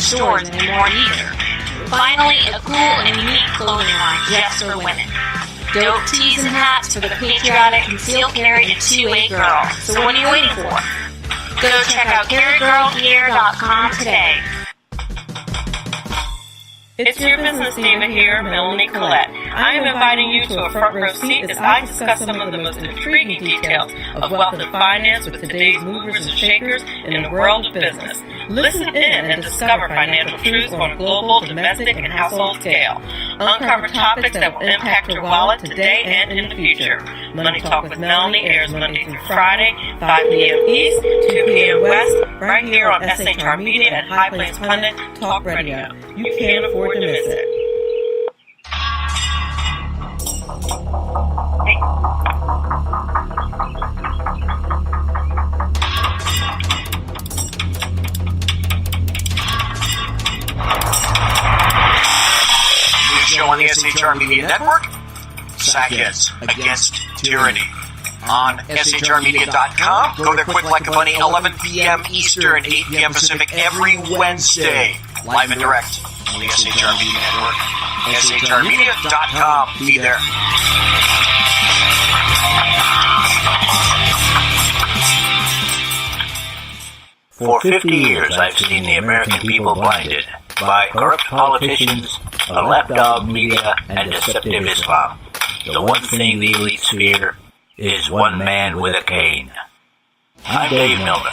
stores anymore either. Finally, a cool and unique clothing line just for women. Dope tees and hats for the patriotic, concealed carry, and 2A girl. So what are you waiting for? Go check out carrygirlgear.com today. It's your business diva here, Melanie Collette. I am inviting you to a front row seat as I discuss some of the most intriguing details of wealth and finance with today's movers and shakers in the world of business. Listen in and discover financial truths on a global, domestic, and household scale. Uncover topics that will impact your wallet today and in the future. Money Talk with Melanie airs Monday through Friday, 5 p.m. East, 2 p.m. West, right here on SHR Media and High Plains Pundit Talk Radio. You can't afford to miss it. Show on the SHR Media Network, Sackheads Against Tyranny. On shrmedia.com, go there quick like a bunny, 11 p.m. Eastern, 8 p.m. Pacific, every Wednesday. Live and direct on the SHR Media Network. shrmedia.com. Be there. For 50 years, I've seen the American people blinded by corrupt politicians, a lapdog media, and deceptive Islam. The one thing the elites fear is one man with a cane. I'm Dave Milner.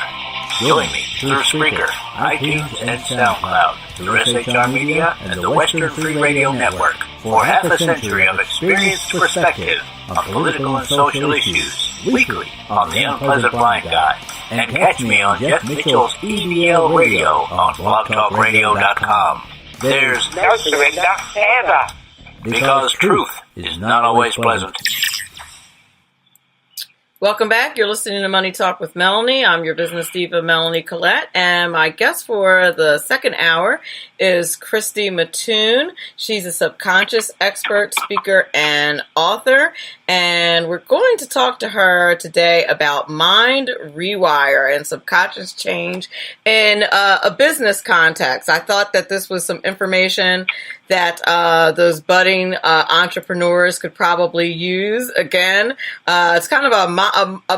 Join me through Spreaker, iTunes, and SoundCloud, through SHR Media and the Western Free Radio Network for half a century of experienced perspective on political and social issues, weekly on The Unpleasant Blind Guy, and catch me on Jeff Mitchell's EDL Radio on blogtalkradio.com. There's no surrender ever, because truth is not always pleasant. Welcome back. You're listening to Money Talk with Melanie. I'm your business diva, Melanie Collette, and my guest for the second hour is Christy Mattoon. She's a subconscious expert, speaker, and author, and we're going to talk to her today about mind rewire and subconscious change in a business context. I thought that this was some information that those budding entrepreneurs could probably use. Again, it's kind of a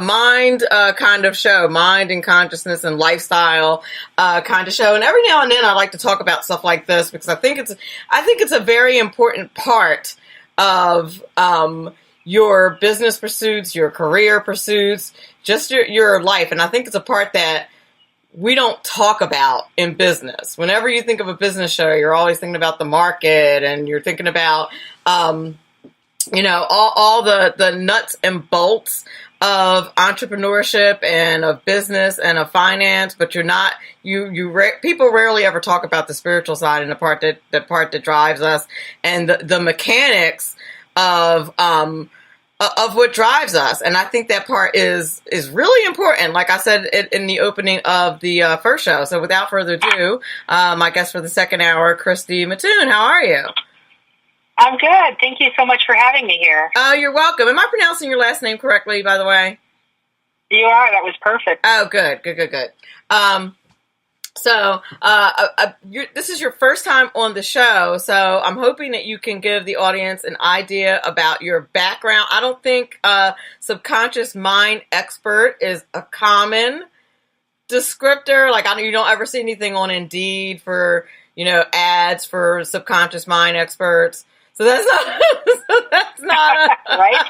mind kind of show, mind and consciousness and lifestyle kind of show. And every now and then I like to talk about stuff like this because I think it's a very important part of your business pursuits, your career pursuits, just your life. And I think it's a part that we don't talk about in business. Whenever you think of a business show, you're always thinking about the market and you're thinking about, all the nuts and bolts of entrepreneurship and of business and of finance, but you're not, people rarely ever talk about the spiritual side and the part that drives us and the mechanics of what drives us. And I think that part is really important. Like I said in the opening of the first show. So without further ado, my guest for the second hour, Christy Mattoon. How are you? I'm good. Thank you so much for having me here. Oh, you're welcome. Am I pronouncing your last name correctly, by the way? You are. That was perfect. Oh, good. So this is your first time on the show, so I'm hoping that you can give the audience an idea about your background. I don't think subconscious mind expert is a common descriptor. Like, you don't ever see anything on Indeed for, ads for subconscious mind experts. So that's not right.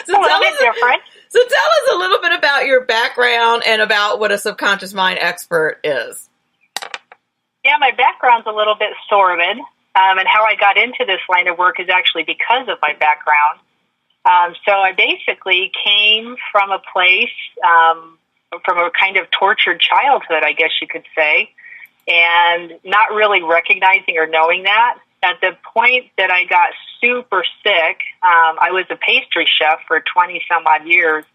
So a little bit different. So tell us a little bit about your background and about what a subconscious mind expert is. Yeah, my background's a little bit sordid, and how I got into this line of work is actually because of my background. So I basically came from a place, from a kind of tortured childhood, I guess you could say, and not really recognizing or knowing that. At the point that I got super sick, I was a pastry chef for 20 some odd years,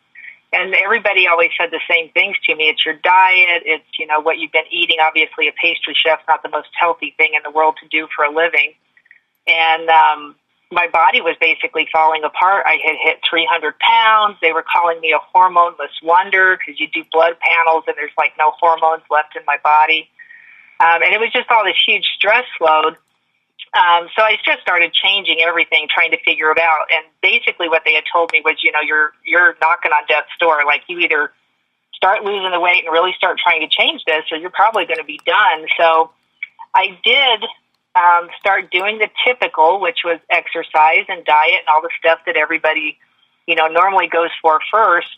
and everybody always said the same things to me. It's your diet, it's, what you've been eating. Obviously, a pastry chef's not the most healthy thing in the world to do for a living. And my body was basically falling apart. I had hit 300 pounds. They were calling me a hormoneless wonder because you do blood panels and there's like no hormones left in my body. And it was just all this huge stress load. So I just started changing everything, trying to figure it out. And basically what they had told me was, you're knocking on death's door. Like, you either start losing the weight and really start trying to change this, or you're probably going to be done. So I did start doing the typical, which was exercise and diet and all the stuff that everybody, normally goes for first,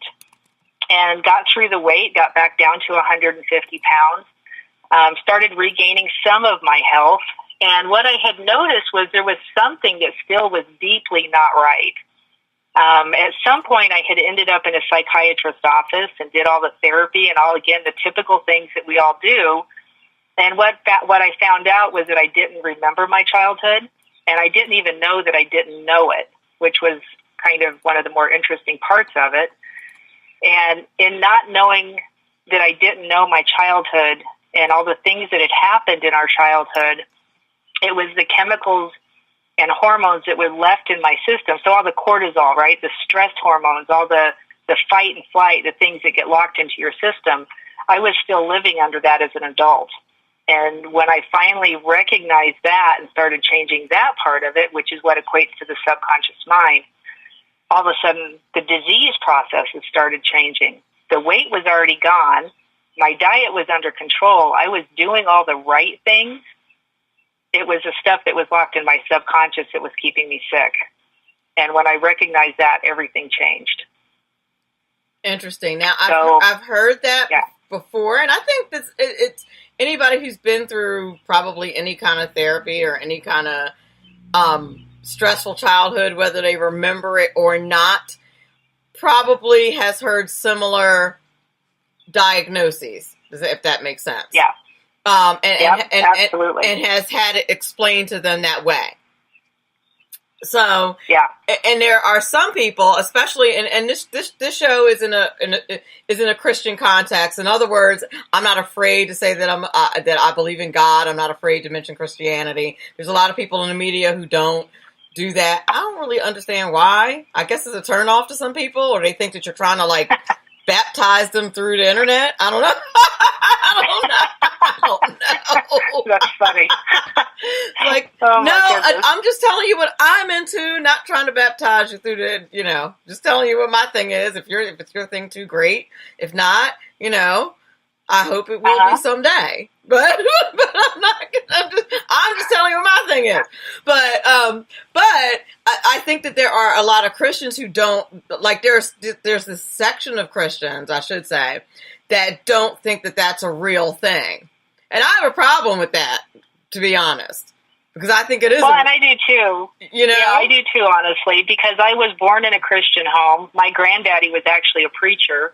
and got through the weight, got back down to 150 pounds, started regaining some of my health. And what I had noticed was there was something that still was deeply not right. At some point, I had ended up in a psychiatrist's office and did all the therapy and all, again, the typical things that we all do. And what I found out was that I didn't remember my childhood, and I didn't even know that I didn't know it, which was kind of one of the more interesting parts of it. And in not knowing that I didn't know my childhood and all the things that had happened in our childhood, it was the chemicals and hormones that were left in my system. So all the cortisol, right, the stress hormones, all the fight and flight, the things that get locked into your system, I was still living under that as an adult. And when I finally recognized that and started changing that part of it, which is what equates to the subconscious mind, all of a sudden the disease processes started changing. The weight was already gone. My diet was under control. I was doing all the right things. It was the stuff that was locked in my subconscious that was keeping me sick. And when I recognized that, everything changed. Interesting. Now, I've heard that before, and I think it's anybody who's been through probably any kind of therapy or any kind of stressful childhood, whether they remember it or not, probably has heard similar diagnoses, if that makes sense. Yeah. Absolutely. And has had it explained to them that way. So, and there are some people, especially, and this show is in a Christian context. In other words, I'm not afraid to say that that I believe in God. I'm not afraid to mention Christianity. There's a lot of people in the media who don't do that. I don't really understand why. I guess it's a turnoff to some people, or they think that you're trying to baptize them through the internet. I don't know. I don't know. That's funny. I'm just telling you what I'm into, not trying to baptize you through the, just telling you what my thing is. If it's your thing too, great. If not, I hope it will be someday. But I'm just telling you what my thing is. But I think that there are a lot of Christians who don't, there's this section of Christians, I should say, that don't think that that's a real thing. And I have a problem with that, to be honest, because I think it is. Well, and I do too. Yeah, I do too, honestly, because I was born in a Christian home. My granddaddy was actually a preacher.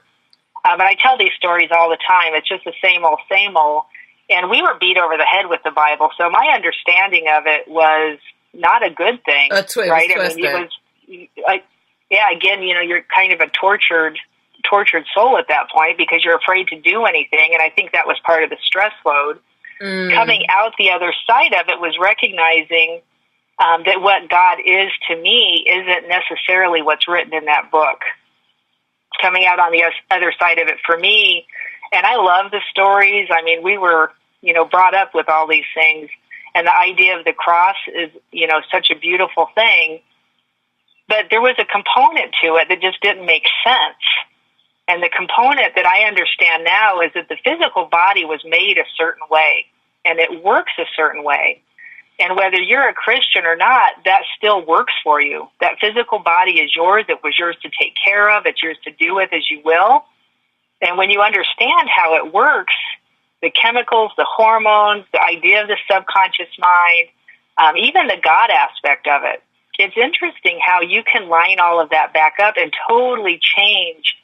But I tell these stories all the time. It's just the same old, same old. And we were beat over the head with the Bible. So my understanding of it was not a good thing. Right? I mean, it was, again, you're kind of a tortured soul at that point because you're afraid to do anything. And I think that was part of the stress load. Coming out the other side of it was recognizing that what God is to me isn't necessarily what's written in that book. Coming out on the other side of it for me, and I love the stories. I mean, we were, brought up with all these things, and the idea of the cross is, such a beautiful thing. But there was a component to it that just didn't make sense. And the component that I understand now is that the physical body was made a certain way, and it works a certain way. And whether you're a Christian or not, that still works for you. That physical body is yours. It was yours to take care of. It's yours to do with as you will. And when you understand how it works, the chemicals, the hormones, the idea of the subconscious mind, even the God aspect of it, it's interesting how you can line all of that back up and totally change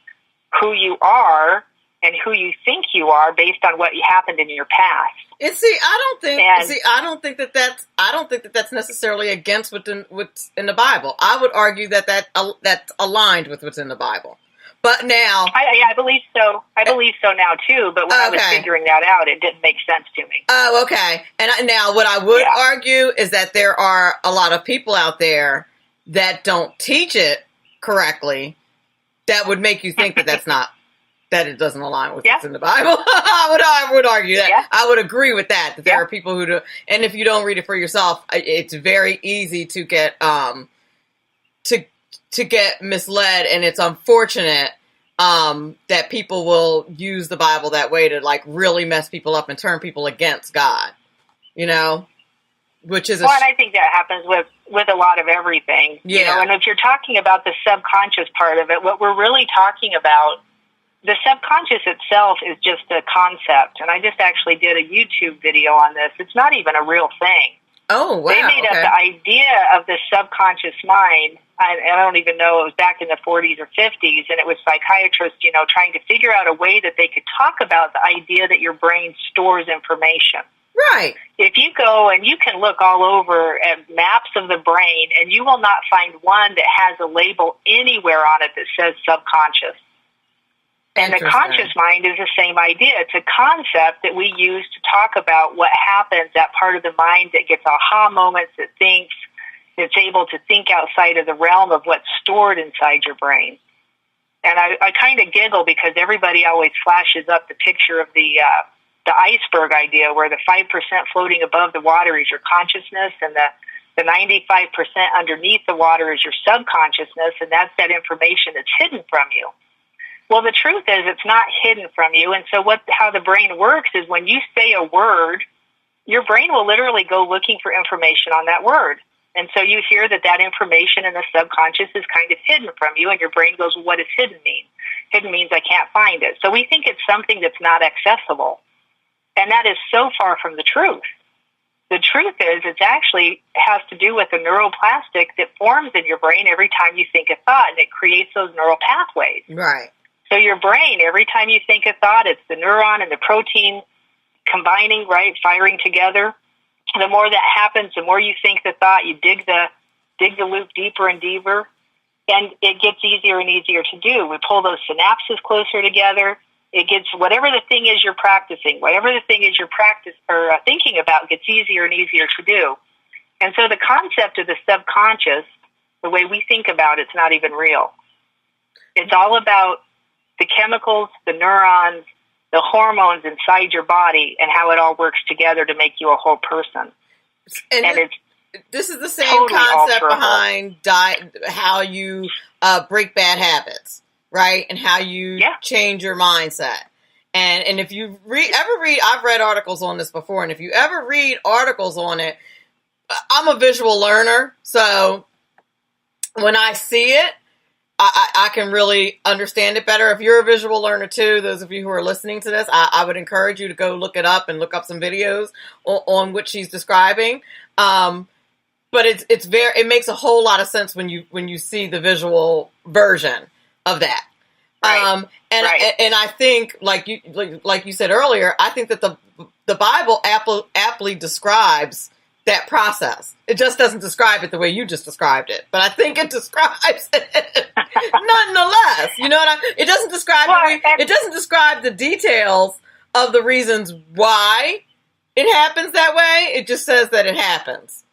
who you are and who you think you are based on what happened in your past. And I don't think that that's necessarily against what's in the Bible. I would argue that's aligned with what's in the Bible. But now, I believe so. I believe so now too. But when I was figuring that out, it didn't make sense to me. Oh, okay. And now, what I would argue is that there are a lot of people out there that don't teach it correctly. That would make you think that that's not that it doesn't align with what's in the Bible. I would argue that. Yeah. I would agree with that there are people who do, and if you don't read it for yourself, it's very easy to get to get misled, and it's unfortunate that people will use the Bible that way to like really mess people up and turn people against God. You know, which is and I think that happens with a lot of everything. Yeah. You know, and if you're talking about the subconscious part of it, what we're really talking about, the subconscious itself is just a concept. And I just actually did a YouTube video on this. It's not even a real thing. Oh, wow. They made up the idea of the subconscious mind. I don't even know, it was back in the 40s or 50s, and it was psychiatrists, you know, trying to figure out a way that they could talk about the idea that your brain stores information. Right. If you go and you can look all over at maps of the brain, and you will not find one that has a label anywhere on it that says subconscious. And the conscious mind is the same idea. It's a concept that we use to talk about what happens, that part of the mind that gets aha moments, that thinks, that's able to think outside of the realm of what's stored inside your brain. And I kind of giggle because everybody always flashes up the picture of the iceberg idea, where the 5% floating above the water is your consciousness, and the 95% underneath the water is your subconsciousness, and that's that information that's hidden from you. Well, the truth is it's not hidden from you, and so how the brain works is when you say a word, your brain will literally go looking for information on that word. And so you hear that information in the subconscious is kind of hidden from you, and your brain goes, well, what does hidden mean? Hidden means I can't find it. So we think it's something that's not accessible. And that is so far from the truth. The truth is it actually has to do with the neuroplastic that forms in your brain every time you think a thought, and it creates those neural pathways. Right. So your brain, every time you think a thought, it's the neuron and the protein combining, right, firing together. The more that happens, the more you think the thought, you dig the loop deeper and deeper, and it gets easier and easier to do. We pull those synapses closer together. It gets whatever the thing is you're practicing, whatever the thing is you're thinking about, gets easier and easier to do. And so the concept of the subconscious, the way we think about it's not even real. It's all about the chemicals, the neurons, the hormones inside your body, and how it all works together to make you a whole person. And this is the same totally alterable behind how you break bad habits, right? And how you change your mindset. And if you ever read, I've read articles on this before, and if you ever read articles on it, I'm a visual learner, so when I see it, I can really understand it better. If you're a visual learner too, those of you who are listening to this, I would encourage you to go look it up and look up some videos on what she's describing. But it makes a whole lot of sense when you see the visual version of that. Right. And I think like you said earlier, I think that the Bible aptly describes that process. It just doesn't describe it the way you just described it, but I think it describes it nonetheless. You know what I mean? It doesn't describe it doesn't describe the details of the reasons why it happens that way. It just says that it happens.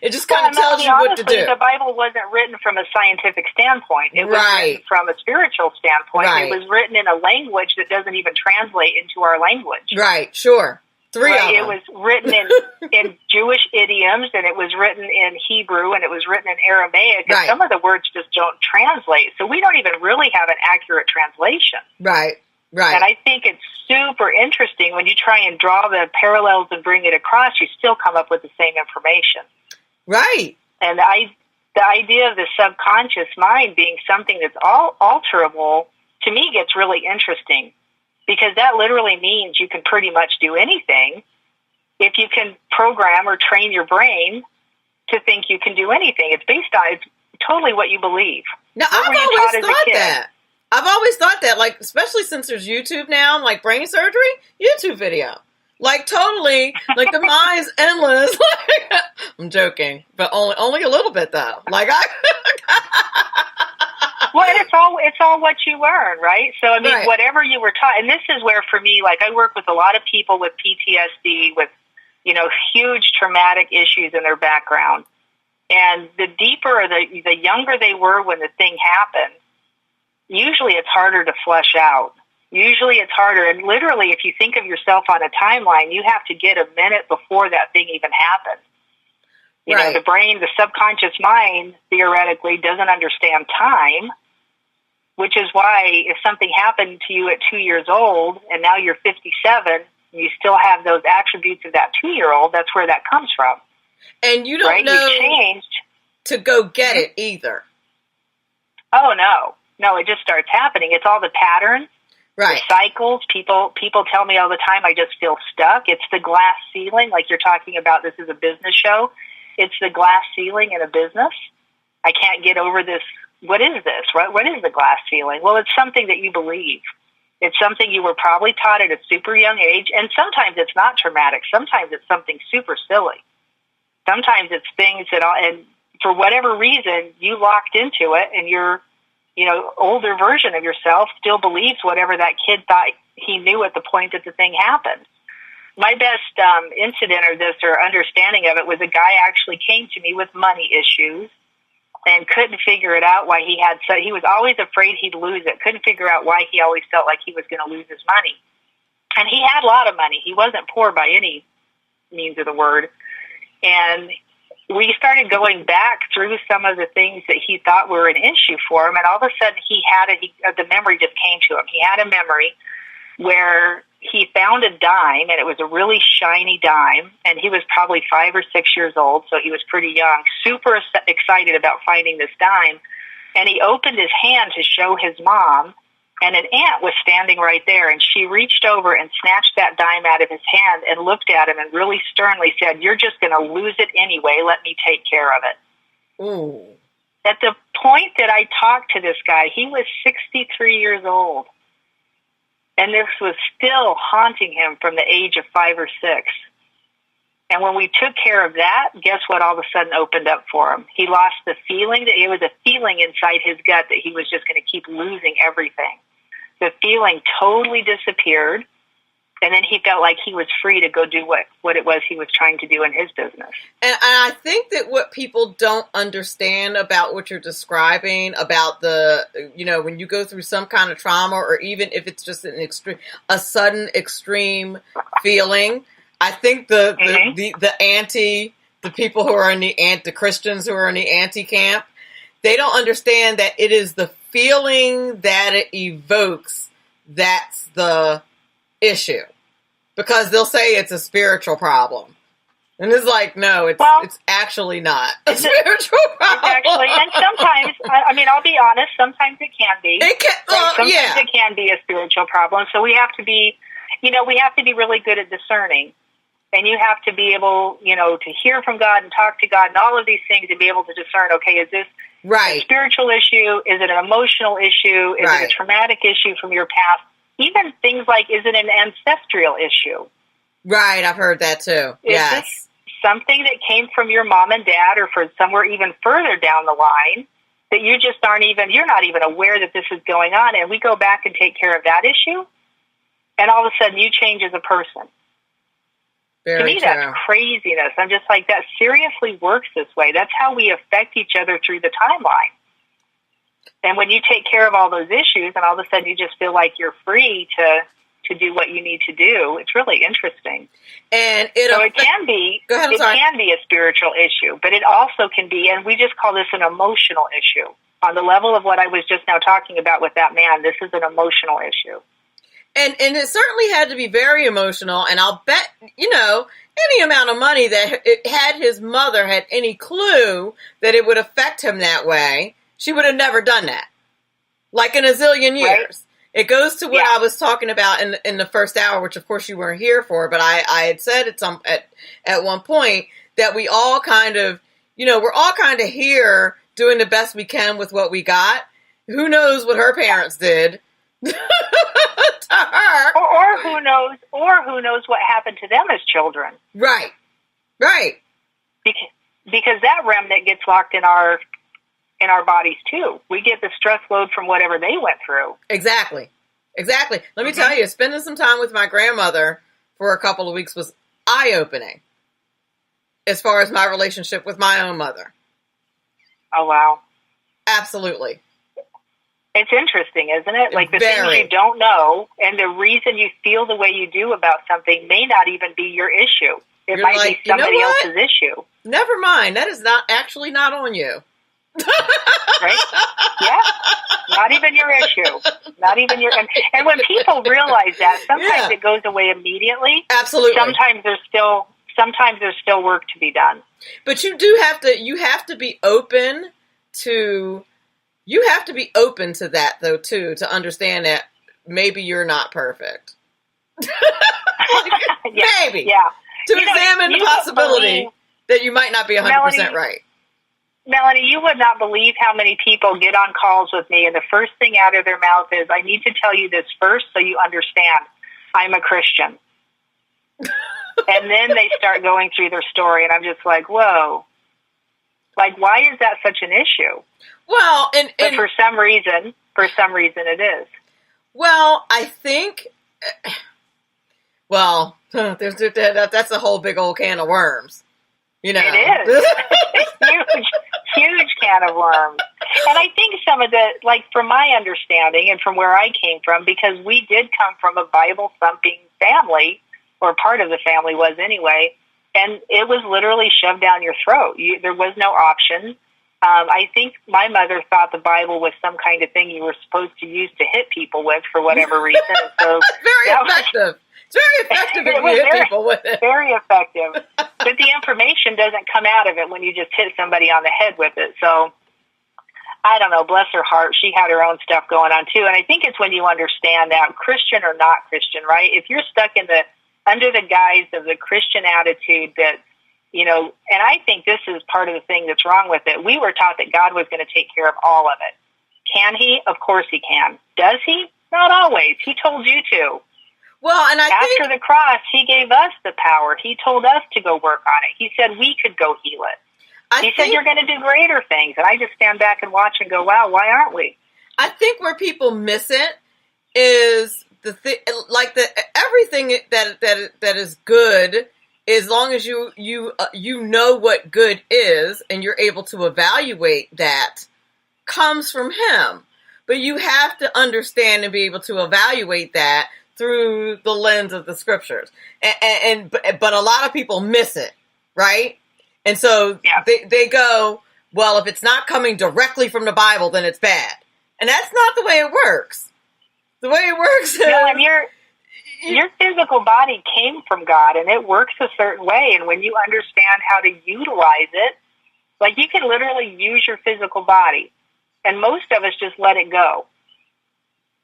It just tells you what to do. The Bible wasn't written from a scientific standpoint. It was written from a spiritual standpoint. Right. It was written in a language that doesn't even translate into our language. Right. Sure. It was written in Jewish idioms, and it was written in Hebrew, and it was written in Aramaic, and some of the words just don't translate. So we don't even really have an accurate translation. Right. And I think it's super interesting when you try and draw the parallels and bring it across, you still come up with the same information. Right. And the idea of the subconscious mind being something that's all alterable, to me, gets really interesting. Because that literally means you can pretty much do anything if you can program or train your brain to think you can do anything. It's totally what you believe. Now, I've always thought that, like, especially since there's YouTube now, like brain surgery, YouTube video. Like, totally, like, the mind's endless. I'm joking, but only a little bit, though. Like, Well, it's all what you learn, right? So, I mean, whatever you were taught, and this is where, for me, like, I work with a lot of people with PTSD, with, huge traumatic issues in their background. And the deeper or the younger they were when the thing happened, usually it's harder to flesh out. Usually it's harder. And literally, if you think of yourself on a timeline, you have to get a minute before that thing even happens. You know, the brain, the subconscious mind, theoretically, doesn't understand time, which is why if something happened to you at 2 years old and now you're 57, and you still have those attributes of that 2-year-old, that's where that comes from. And you don't know You changed to go get it either. Oh, no. No, it just starts happening. It's all the patterns, the cycles. People tell me all the time, I just feel stuck. It's the glass ceiling, like you're talking about. This is a business show. It's the glass ceiling in a business. I can't get over this. What is this? What is the glass ceiling? Well, it's something that you believe. It's something you were probably taught at a super young age, and sometimes it's not traumatic. Sometimes it's something super silly. Sometimes it's things that, and for whatever reason, you locked into it, and your, older version of yourself still believes whatever that kid thought he knew at the point that the thing happened. My best incident or understanding of it was a guy actually came to me with money issues and couldn't figure it out why he was always afraid he'd lose it, couldn't figure out why he always felt like he was going to lose his money. And he had a lot of money. He wasn't poor by any means of the word. And we started going back through some of the things that he thought were an issue for him, and all of a sudden the memory just came to him. He had a memory where he found a dime, and it was a really shiny dime, and he was probably 5 or 6 years old, so he was pretty young, super excited about finding this dime, and he opened his hand to show his mom, and an aunt was standing right there, and she reached over and snatched that dime out of his hand and looked at him and really sternly said, "You're just going to lose it anyway. Let me take care of it." Ooh. At the point that I talked to this guy, he was 63 years old. And this was still haunting him from the age of 5 or 6. And when we took care of that, guess what all of a sudden opened up for him? He lost the feeling that it was a feeling inside his gut that he was just going to keep losing everything. The feeling totally disappeared. And then he felt like he was free to go do what it was he was trying to do in his business. And I think that what people don't understand about what you're describing, about when you go through some kind of trauma, or even if it's just a sudden extreme feeling, I think the people who are in the Christians who are in the anti-camp, they don't understand that it is the feeling that it evokes that's the issue, because they'll say it's a spiritual problem, and it's like, no, it's actually not a spiritual problem. Actually, and sometimes, I'll be honest, sometimes it can be. Sometimes it can be a spiritual problem. So we have to be, really good at discerning, and you have to be able, to hear from God and talk to God and all of these things, and be able to discern. Okay, is this a spiritual issue? Is it an emotional issue? Is it a traumatic issue from your past? Even things like, is it an ancestral issue? Right, I've heard that too. Is this something that came from your mom and dad, or from somewhere even further down the line, that you just you're not even aware that this is going on, and we go back and take care of that issue, and all of a sudden you change as a person. Very to me, true. That's craziness. I'm just like, that seriously works this way. That's how we affect each other through the timeline. And when you take care of all those issues, and all of a sudden you just feel like you're free to do what you need to do, it's really interesting. And it can be a spiritual issue, but it also can be, and we just call this an emotional issue. On the level of what I was just now talking about with that man, this is an emotional issue. And it certainly had to be very emotional, and I'll bet, any amount of money that had his mother had any clue that it would affect him that way, she would have never done that. Like in a zillion years. Right. It goes to what I was talking about in the first hour, which of course you weren't here for, but I had said at one point that we all kind of, we're all kind of here doing the best we can with what we got. Who knows what her parents did to her. Or who knows what happened to them as children. Right. Because that remnant gets locked in our bodies too. We get the stress load from whatever they went through. Exactly. Let me tell you, spending some time with my grandmother for a couple of weeks was eye-opening as far as my relationship with my own mother. Oh, wow. Absolutely. It's interesting, isn't it? Like the things Very. you don't know, and the reason you feel the way you do about something may not even be your issue. It You're might like, be you know somebody what? else's issue. Never mind. That is not on you. Right? Yeah. Not even your issue. Not even your. And when people realize that, sometimes it goes away immediately. Absolutely. Sometimes there's still work to be done. But you have to be open to. You have to be open to that, though, too, to understand that maybe you're not perfect. Maybe. Yeah. To examine the possibility that you might not be 100% right. Melanie, you would not believe how many people get on calls with me, and the first thing out of their mouth is, I need to tell you this first so you understand. I'm a Christian. And then they start going through their story, and I'm just like, whoa. Like, why is that such an issue? Well, but for some reason it is. Well, I think, that's a whole big old can of worms. You know, it is huge can of worms. And I think some of the, like, from my understanding and from where I came from, because we did come from a Bible thumping family, or part of the family was anyway. And it was literally shoved down your throat. There was no option. I think my mother thought the Bible was some kind of thing you were supposed to use to hit people with for whatever reason. So very effective. It's very effective if you hit people with it. Very effective. But the information doesn't come out of it when you just hit somebody on the head with it. So I don't know, bless her heart. She had her own stuff going on too. And I think it's when you understand that, Christian or not Christian, right? If you're stuck under the guise of the Christian attitude that, you know, and I think this is part of the thing that's wrong with it. We were taught that God was going to take care of all of it. Can he? Of course he can. Does he? Not always. He told you to. Well, and after the cross, he gave us the power. He told us to go work on it. He said we could go heal it. He said you're going to do greater things. And I just stand back and watch and go, wow, why aren't we? I think where people miss it is everything that is good, as long as you know what good is and you're able to evaluate that, comes from him. But you have to understand and be able to evaluate that through the lens of the scriptures. But a lot of people miss it, right? And so they go, well, if it's not coming directly from the Bible, then it's bad. And that's not the way it works. The way it works is... No, and your physical body came from God, and it works a certain way. And when you understand how to utilize it, like, you can literally use your physical body. And most of us just let it go.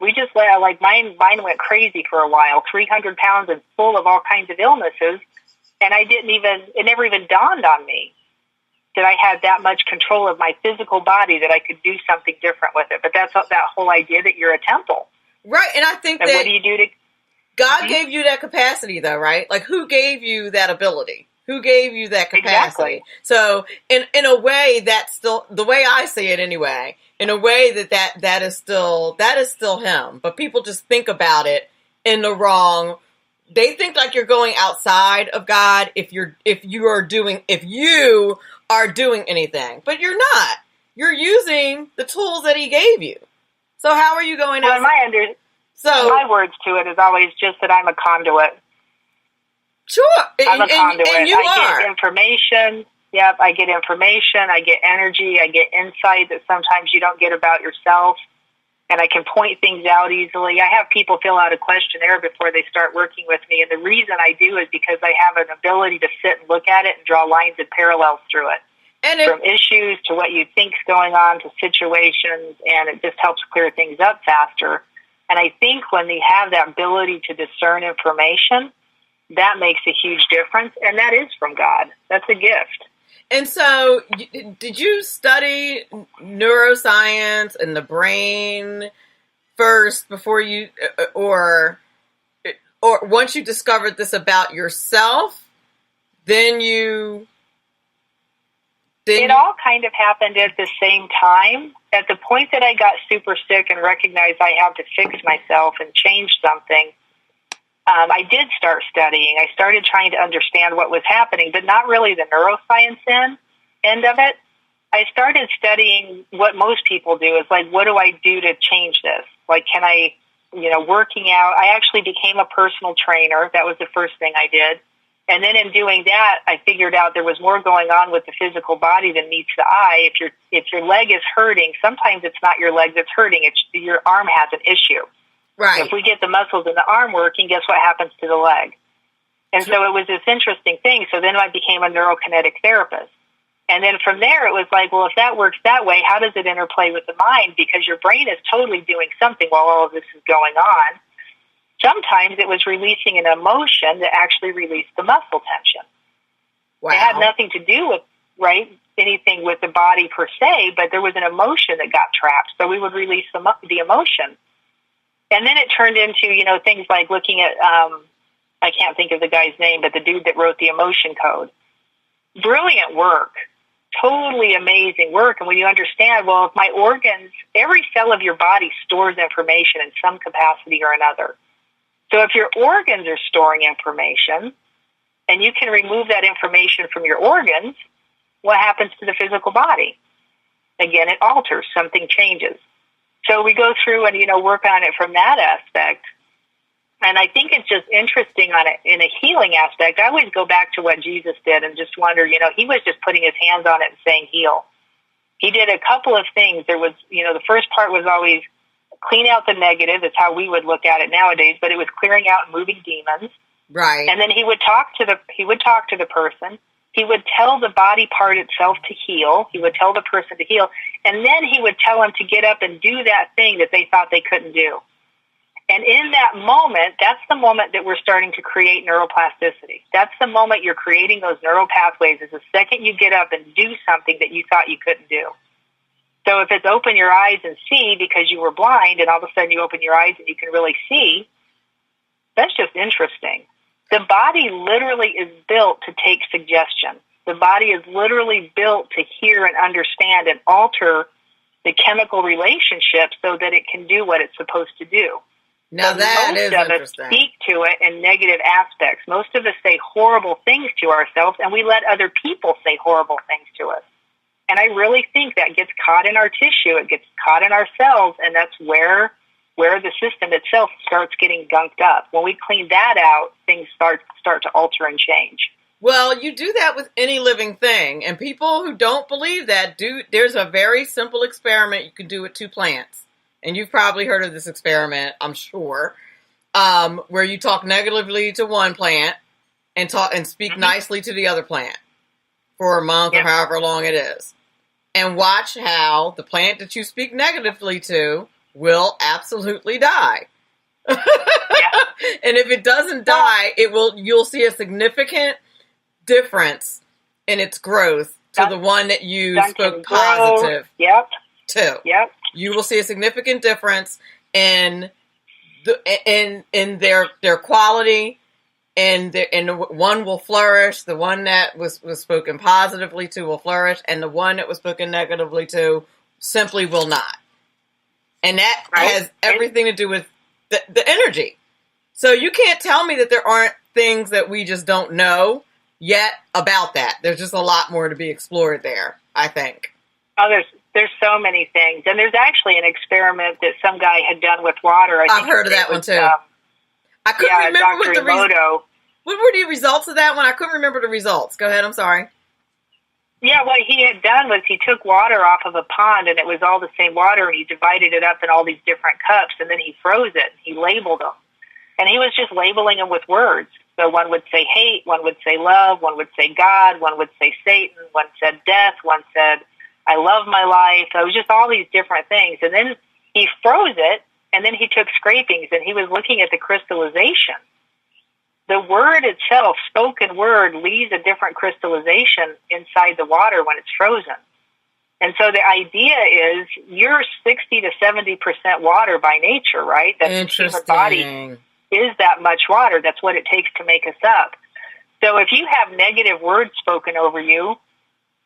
We just like, mine went crazy for a while, 300 pounds and full of all kinds of illnesses. And it never even dawned on me that I had that much control of my physical body, that I could do something different with it. But that's that whole idea that you're a temple. Right, and I think and that... what do you do to... God gave you that capacity, though, right? Like, who gave you that ability? Who gave you that capacity? Exactly. So, in a way, that's still, the way I see it anyway, in a way that is still him. But people just think about it in the wrong. They think like you're going outside of God if you are doing anything, but you're not. You're using the tools that he gave you. So how are you going outside? My words to it is always just that I'm a conduit. Sure. I'm a conduit. And you I get information. Yep, I get information. I get energy. I get insight that sometimes you don't get about yourself. And I can point things out easily. I have people fill out a questionnaire before they start working with me. And the reason I do is because I have an ability to sit and look at it and draw lines and parallels through it. From issues to what you think's going on to situations. And it just helps clear things up faster. And I think when they have that ability to discern information, that makes a huge difference. And that is from God. That's a gift. And so, did you study neuroscience and the brain first before you, or once you discovered this about yourself, then it all kind of happened at the same time. At the point that I got super sick and recognized I had to fix myself and change something, I did start studying. I started trying to understand what was happening, but not really the neuroscience end of it. I started studying what most people do. Is like, what do I do to change this? Like, can I, working out. I actually became a personal trainer. That was the first thing I did. And then in doing that, I figured out there was more going on with the physical body than meets the eye. If your leg is hurting, sometimes it's not your leg that's hurting. It's your arm has an issue. Right. So if we get the muscles in the arm working, guess what happens to the leg? And so it was this interesting thing. So then I became a neurokinetic therapist. And then from there, it was like, well, if that works that way, how does it interplay with the mind? Because your brain is totally doing something while all of this is going on. Sometimes it was releasing an emotion that actually released the muscle tension. Wow. It had nothing to do with, anything with the body per se, but there was an emotion that got trapped. So we would release the emotion. And then it turned into, things like looking at, I can't think of the guy's name, but the dude that wrote the emotion code. Brilliant work. Totally amazing work. And when you understand, well, if my organs, every cell of your body stores information in some capacity or another. So if your organs are storing information and you can remove that information from your organs, what happens to the physical body? Again, it alters. Something changes. So we go through and, work on it from that aspect. And I think it's just interesting in a healing aspect. I always go back to what Jesus did and just wonder, he was just putting his hands on it and saying heal. He did a couple of things. There was, the first part was always clean out the negative. That's how we would look at it nowadays, but it was clearing out and moving demons. Right. And then he would talk to the person. He would tell the body part itself to heal. He would tell the person to heal. And then he would tell them to get up and do that thing that they thought they couldn't do. And in that moment, that's the moment that we're starting to create neuroplasticity. That's the moment you're creating those neural pathways, is the second you get up and do something that you thought you couldn't do. So if it's open your eyes and see because you were blind, and all of a sudden you open your eyes and you can really see, that's just interesting. The body literally is built to take suggestion. The body is literally built to hear and understand and alter the chemical relationship so that it can do what it's supposed to do. Now but that most is of interesting. us speak to it in negative aspects. Most of us say horrible things to ourselves, and we let other people say horrible things to us. And I really think that gets caught in our tissue. It gets caught in our cells, and that's where the system itself starts getting gunked up. When we clean that out, things start to alter and change. Well, you do that with any living thing, and people who don't believe that there's a very simple experiment you can do with two plants. And you've probably heard of this experiment, I'm sure, where you talk negatively to one plant and speak nicely to the other plant for a month or however long it is. And watch how the plant that you speak negatively to will absolutely die. And if it doesn't die, you'll see a significant difference in its growth to the one that you spoke positive to. Yep. You will see a significant difference in their quality, and one will flourish. The one that was spoken positively to will flourish, and the one that was spoken negatively to simply will not. And that has everything to do with the energy. So you can't tell me that there aren't things that we just don't know yet about that. There's just a lot more to be explored there, I think. Oh, there's so many things. And there's actually an experiment that some guy had done with water. I've heard of that one, too. I couldn't remember what were the results of that one? I couldn't remember the results. Go ahead, I'm sorry. Yeah, what he had done was he took water off of a pond, and it was all the same water, and he divided it up in all these different cups, and then he froze it. He labeled them. And he was just labeling them with words. So one would say hate, one would say love, one would say God, one would say Satan, one said death, one said I love my life. It was just all these different things. And then he froze it, and then he took scrapings, and he was looking at the crystallization. The word itself, spoken word, leaves a different crystallization inside the water when it's frozen. And so the idea is you're 60 to 70% water by nature, right? That the human body is that much water. That's what it takes to make us up. So if you have negative words spoken over you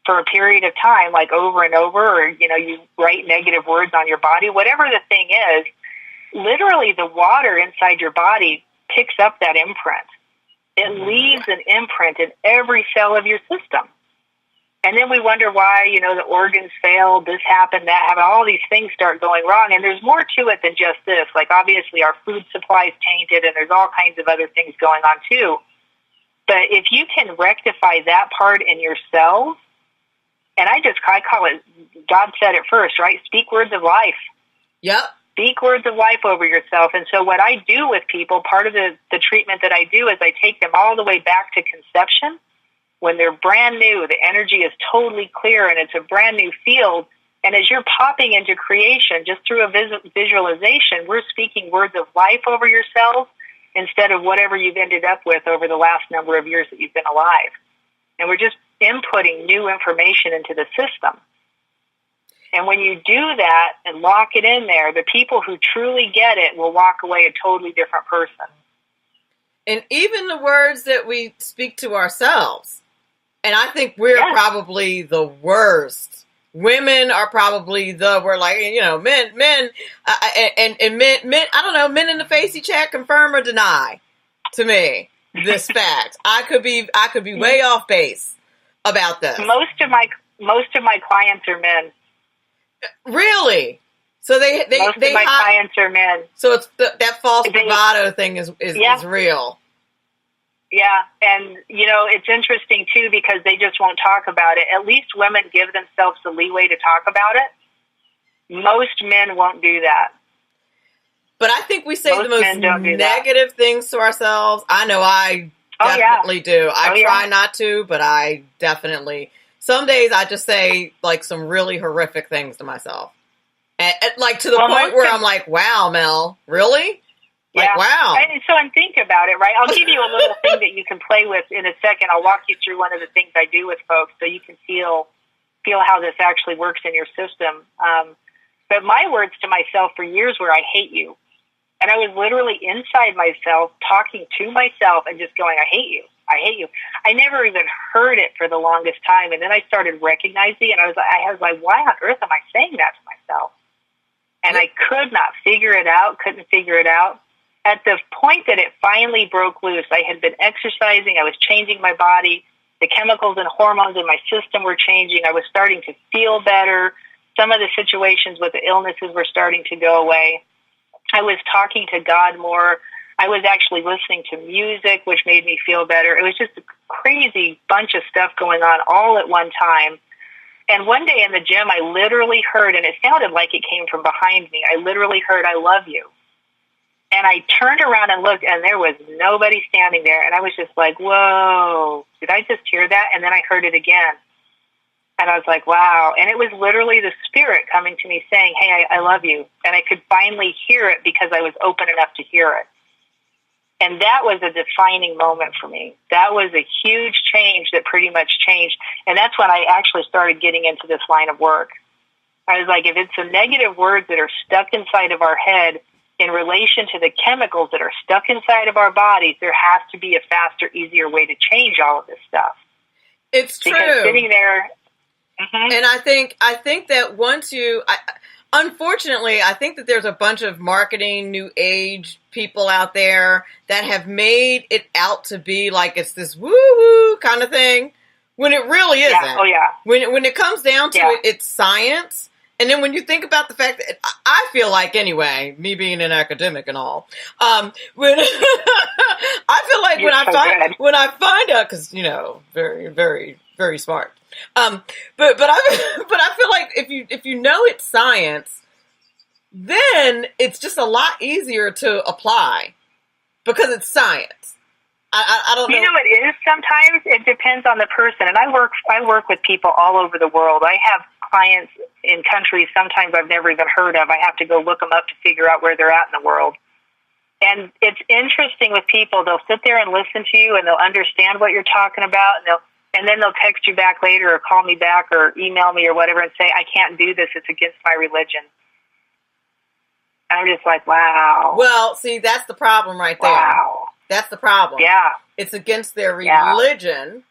for a period of time, like over and over, or, you write negative words on your body, whatever the thing is, literally the water inside your body picks up that imprint. It leaves an imprint in every cell of your system. And then we wonder why, you know, the organs failed, this happened, that happened, all these things start going wrong. And there's more to it than just this. Like, obviously, our food supply is tainted, and there's all kinds of other things going on, too. But if you can rectify that part in yourself, and I call it, God said it first, right? Speak words of life. Yep. Speak words of life over yourself. And so what I do with people, part of the treatment that I do is I take them all the way back to conception. When they're brand new, the energy is totally clear and it's a brand new field. And as you're popping into creation, just through a visualization, we're speaking words of life over yourself instead of whatever you've ended up with over the last number of years that you've been alive. And we're just inputting new information into the system. And when you do that and lock it in there, the people who truly get it will walk away a totally different person. And even the words that we speak to ourselves. And I think we're probably the worst. Women are probably we're like, you know, men, men, I don't know, men in the facey chat confirm or deny to me this fact. I could be way off base about this. Most of my clients are men. Really? So they most of my clients are men. So it's that false bravado thing is real. Yeah, and you know it's interesting too because they just won't talk about it. At least women give themselves the leeway to talk about it. Most men won't do that. But I think we say the most negative things to ourselves. I know I definitely do. I try not to, but I definitely. Some days I just say like some really horrific things to myself. And like to the point where I'm like, wow, Mel, really? Like, wow. And think about it, right? I'll give you a little thing that you can play with in a second. I'll walk you through one of the things I do with folks so you can feel how this actually works in your system. But my words to myself for years were, I hate you. And I was literally inside myself talking to myself and just going, I hate you. I hate you. I never even heard it for the longest time. And then I started recognizing it. And I was like, why on earth am I saying that to myself? And I could not figure it out, couldn't figure it out. At the point that it finally broke loose, I had been exercising. I was changing my body. The chemicals and hormones in my system were changing. I was starting to feel better. Some of the situations with the illnesses were starting to go away. I was talking to God more. I was actually listening to music, which made me feel better. It was just a crazy bunch of stuff going on all at one time. And one day in the gym, I literally heard, and it sounded like it came from behind me, I literally heard, I love you. And I turned around and looked, and there was nobody standing there. And I was just like, whoa, did I just hear that? And then I heard it again. And I was like, wow. And it was literally the spirit coming to me saying, hey, I love you. And I could finally hear it because I was open enough to hear it. And that was a defining moment for me. That was a huge change that pretty much changed. And that's when I actually started getting into this line of work. I was like, if it's the negative words that are stuck inside of our head in relation to the chemicals that are stuck inside of our bodies, there has to be a faster, easier way to change all of this stuff. It's true. Because sitting there... Mm-hmm. And I think that once unfortunately, I think that there's a bunch of marketing, new age people out there that have made it out to be like it's this woo-woo kind of thing, when it really isn't. Yeah. Oh, yeah. When it comes down to it, it's science. And then when you think about the fact that, I feel like anyway, me being an academic and all, when I feel like when I find out, because, you know, very, very, very smart. But I feel like if you know it's science, then it's just a lot easier to apply because it's science. I don't know. You know, it is sometimes. It depends on the person. And I work with people all over the world. I have clients in countries sometimes I've never even heard of. I have to go look them up to figure out where they're at in the world. And it's interesting with people. They'll sit there and listen to you, and they'll understand what you're talking about, and then they'll text you back later or call me back or email me or whatever and say, I can't do this. It's against my religion. And I'm just like, wow. Well, see, that's the problem right there. Wow. That's the problem. Yeah. It's against their religion,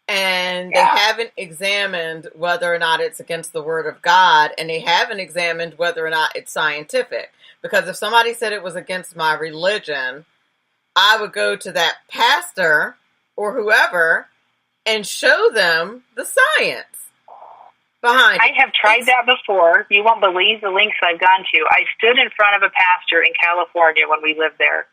and they haven't examined whether or not it's against the Word of God, and they haven't examined whether or not it's scientific. Because if somebody said it was against my religion, I would go to that pastor or whoever and show them the science behind it. I have tried that before. You won't believe the lengths I've gone to. I stood in front of a pastor in California when we lived there,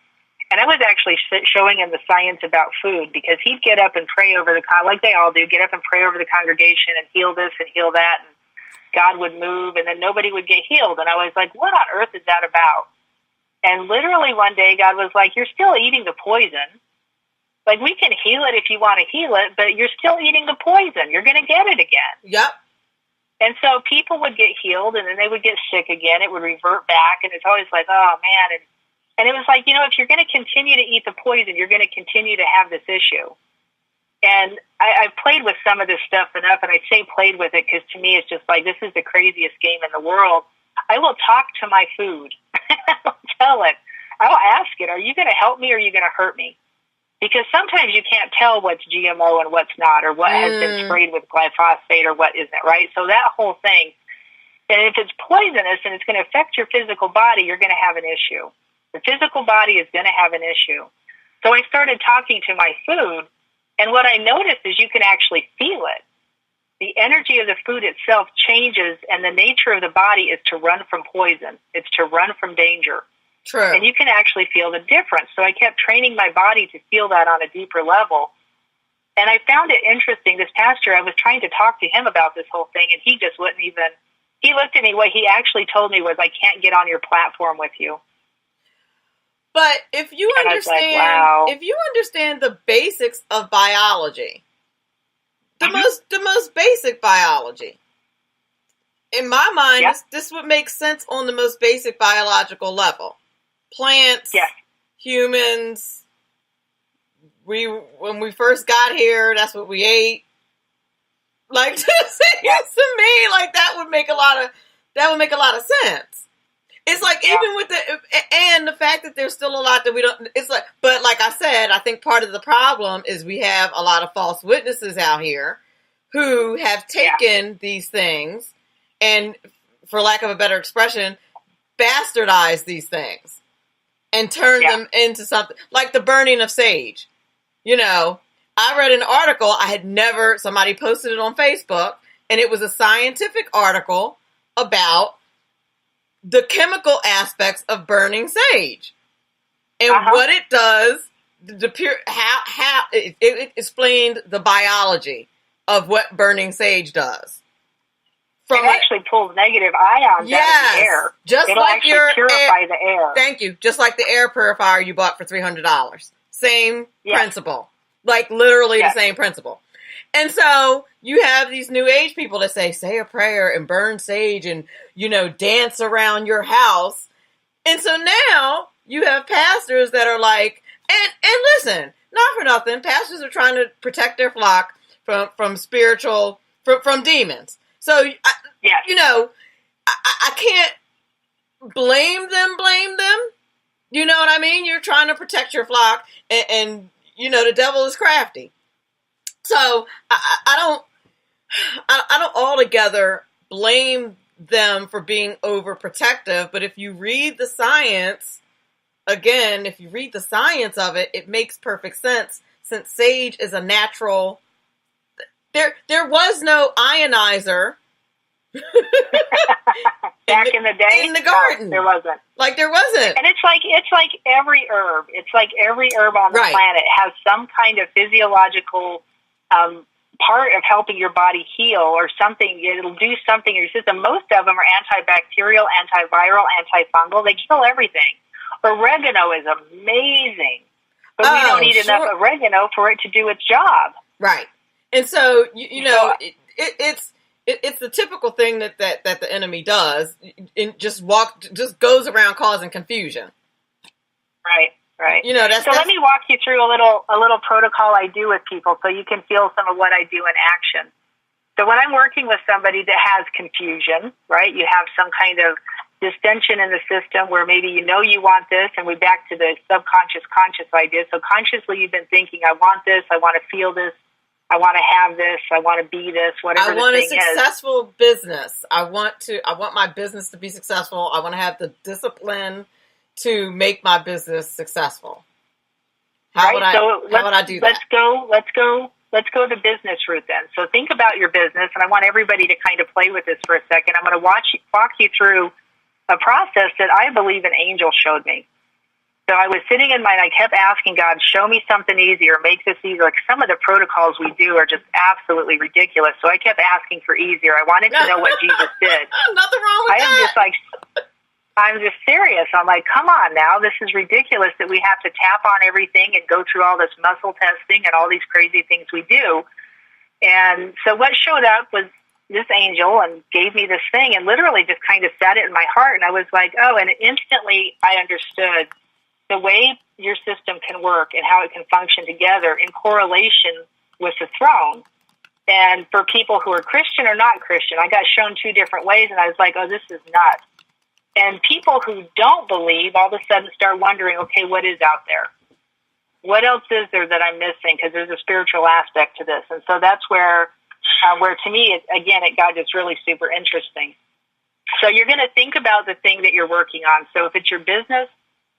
and I was actually showing him the science about food, because he'd get up and pray over like they all do, get up and pray over the congregation and heal this and heal that, and God would move, and then nobody would get healed. And I was like, what on earth is that about? And literally one day God was like, you're still eating the poison. Like, we can heal it if you want to heal it, but you're still eating the poison. You're going to get it again. Yep. And so people would get healed, and then they would get sick again. It would revert back, and it's always like, oh, man. And it was like, if you're going to continue to eat the poison, you're going to continue to have this issue. And I've played with some of this stuff enough, and I say played with it because to me it's just like, this is the craziest game in the world. I will talk to my food. I'll tell it. I will ask it, are you going to help me or are you going to hurt me? Because sometimes you can't tell what's GMO and what's not, or what has been sprayed with glyphosate or what isn't, right? So that whole thing, and if it's poisonous and it's going to affect your physical body, you're going to have an issue. The physical body is going to have an issue. So I started talking to my food, and what I noticed is you can actually feel it. The energy of the food itself changes, and the nature of the body is to run from poison. It's to run from danger. True. And you can actually feel the difference. So I kept training my body to feel that on a deeper level. And I found it interesting. This pastor, I was trying to talk to him about this whole thing, and he just wouldn't even, he looked at me, what he actually told me was, I can't get on your platform with you. But if you understand, like, wow. If you understand the basics of biology, the most basic biology, in my mind, this would make sense on the most basic biological level. Plants, humans. When we first got here, that's what we ate. Like, to me, like that would make a lot of sense. It's like, even with the fact that there's still a lot that we don't, it's like, but like I said, I think part of the problem is we have a lot of false witnesses out here who have taken these things and, for lack of a better expression, bastardized these things and turned them into something like the burning of sage. I read an article, somebody posted it on Facebook, and it was a scientific article about the chemical aspects of burning sage and what it does, how it explained the biology of what burning sage does. It actually pulls negative ions out of the air. It'll like your purify the air. Thank you. Just like the air purifier you bought for $300. Same principle. Like literally the same principle. And so you have these new age people that say a prayer and burn sage and, dance around your house. And so now you have pastors that are like, and listen, not for nothing, pastors are trying to protect their flock from spiritual, from demons. So, I can't blame them. You know what I mean? You're trying to protect your flock and the devil is crafty. So I don't altogether blame them for being overprotective, but if you read the science, of it, it makes perfect sense, since sage is a natural. There was no ionizer back in the day in the garden. No, there wasn't. There wasn't. And it's like every herb. It's like every herb on the planet has some kind of physiological part of helping your body heal or something. It'll do something in your system. Most of them are antibacterial, antiviral, antifungal. They kill everything. Oregano is amazing, but we don't need enough oregano for it to do its job. Right. And so, it's the typical thing that the enemy does. It just goes around causing confusion. Right. So let me walk you through a little protocol I do with people so you can feel some of what I do in action. So when I'm working with somebody that has confusion, right, you have some kind of distension in the system where maybe you want this, and we're back to the subconscious, conscious idea. So consciously you've been thinking, I want this, I want to feel this, I want to have this, I want to be this, whatever the thing is. I want a successful business. I want my business to be successful. I want to have the discipline to make my business successful. How would I do that? Let's go let's go the business route then. So think about your business, and I want everybody to kind of play with this for a second. I'm going to walk you through a process that I believe an angel showed me. So I was sitting in mine, I kept asking God, show me something easier, make this easier. Like some of the protocols we do are just absolutely ridiculous. So I kept asking for easier. I wanted to know what Jesus did. Nothing wrong with that. I'm just serious. I'm like, come on now, this is ridiculous that we have to tap on everything and go through all this muscle testing and all these crazy things we do. And so what showed up was this angel and gave me this thing and literally just kind of set it in my heart. And I was like, oh, and instantly I understood the way your system can work and how it can function together in correlation with the throne. And for people who are Christian or not Christian, I got shown two different ways, and I was like, oh, this is nuts. And people who don't believe all of a sudden start wondering, okay, what is out there? What else is there that I'm missing? Because there's a spiritual aspect to this. And so that's where to me, it got just really super interesting. So you're going to think about the thing that you're working on. So if it's your business,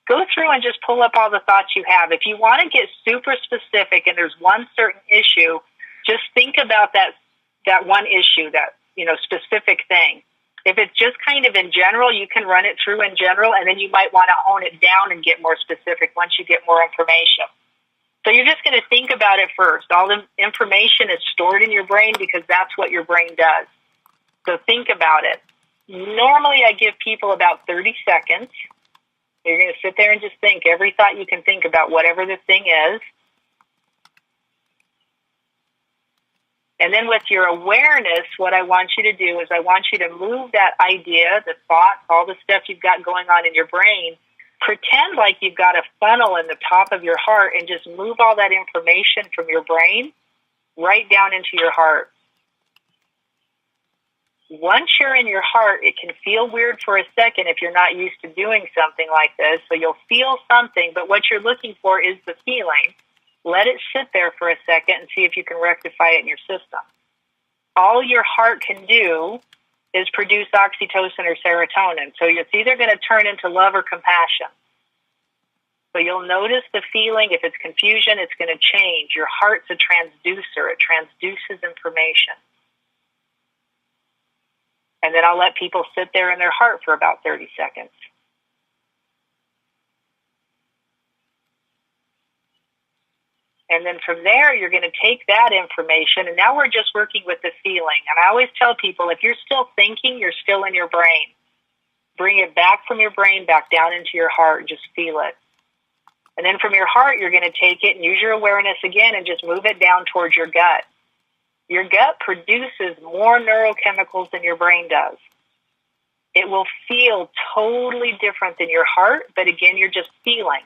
go through and just pull up all the thoughts you have. If you want to get super specific and there's one certain issue, just think about that one issue, that, specific thing. If it's just kind of in general, you can run it through in general, and then you might want to hone it down and get more specific once you get more information. So you're just going to think about it first. All the information is stored in your brain because that's what your brain does. So think about it. Normally I give people about 30 seconds. You're going to sit there and just think every thought you can think about whatever the thing is. And then with your awareness, what I want you to do is I want you to move that idea, the thoughts, all the stuff you've got going on in your brain, pretend like you've got a funnel in the top of your heart and just move all that information from your brain right down into your heart. Once you're in your heart, it can feel weird for a second if you're not used to doing something like this. So you'll feel something, but what you're looking for is the feeling. Let it sit there for a second and see if you can rectify it in your system. All your heart can do is produce oxytocin or serotonin. So it's either going to turn into love or compassion. So you'll notice the feeling. If it's confusion, it's going to change. Your heart's a transducer. It transduces information. And then I'll let people sit there in their heart for about 30 seconds. And then from there, you're going to take that information, and now we're just working with the feeling. And I always tell people, if you're still thinking, you're still in your brain. Bring it back from your brain, back down into your heart, and just feel it. And then from your heart, you're going to take it and use your awareness again and just move it down towards your gut. Your gut produces more neurochemicals than your brain does. It will feel totally different than your heart, but again, you're just feeling.